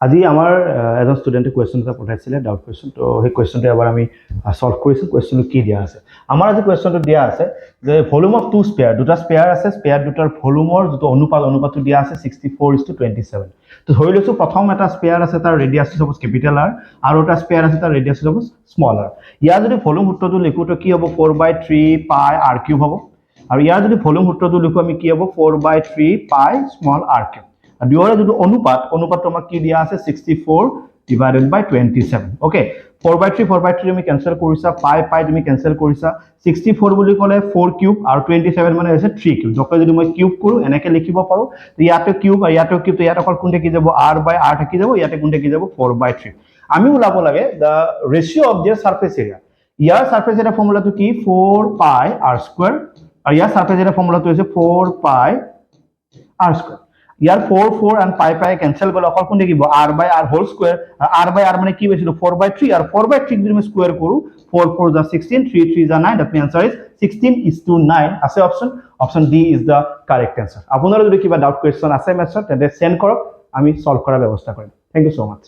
আজি আমাৰ এজন ষ্টুডেণ্টে কুৱেশ্যন এটা পঠাইছিলে ডাউট কুৱেশ্যন তো সেই কুৱেশ্যনটো এবাৰ আমি সলভ কৰিছোঁ কুৱেশ্যনটো কি দিয়া আছে আমাৰ আজি কুৱেশ্যনটো দিয়া আছে যে ভলিউম অফ টু স্পেয়াৰ দুটা স্পেয়াৰ আছে স্পেয়াৰ দুটাৰ ভলিউমৰ যেটো অনুপাতটো দিয়া আছে 64:27 তো ধৰি লৈছো প্ৰথম এটা স্পেয়াৰ আছে তাৰ ৰেডিয়াস সপোজ ক্যাপিটেল R আৰু এটা স্পেয়াৰ আছে তাৰ ৰেডিয়াস সপোজ স্মল r ইয়াৰ যদি ভলিউম সূত্ৰটো লিখো তো কি হ'ব 4/3 পাই r কিউব হ'ব আৰু ইয়াৰ যদি ভলিউম সূত্ৰটো লিখো আমি কি হ'ব 4/3 পাই স্মল r কিউব দুয়োৰে যেটো অনুপাতটো আমাক কি দিয়া আছে 64/27 ওকে 4/3 আমি ক্যান্সেল কৰিছা পাই তুমি ক্যান্সেল কৰিছা 64 বুলি ক'লে 4 কিউব আৰু 27 মানে হৈছে 3 কিউব যকৈ যদি মই কিউব কৰো এনেকে লিখিব পাৰো তো ইয়াতে কিউব আৰু ইয়াতে কিউব তো ইয়াতে কোনটা কি যাব r/r থাকি যাব ইয়াতে কোনটা কি যাব 4/3 আমি ওলাব লাগে the ratio of their surface area ইয়াৰ সাৰফেস এৰিয়া ফৰ্মুলাটো কি 4 π r² আৰু ইয়াৰ সাৰফেস এৰিয়া ফৰ্মুলাটো হৈছে 4 π r². Year 4 and pi cancel গলে অকল কোন দেখিব r/r হোল স্কয়ার r/r মানে কি হইছিল 4/3 আর 4/3 যদি আমি স্কয়ার কৰো 4 4 is 16 3 3 is 9 that means answer is 16:9 আছে option D is the correct answer আপনারা যদি কিবা ডাউট কোয়েশ্চন আছে মেথডত তেন্তে সেন্ড কৰক আমি সলভ কৰাৰ ব্যৱস্থা কৰিম থ্যাংক ইউ সো মাচ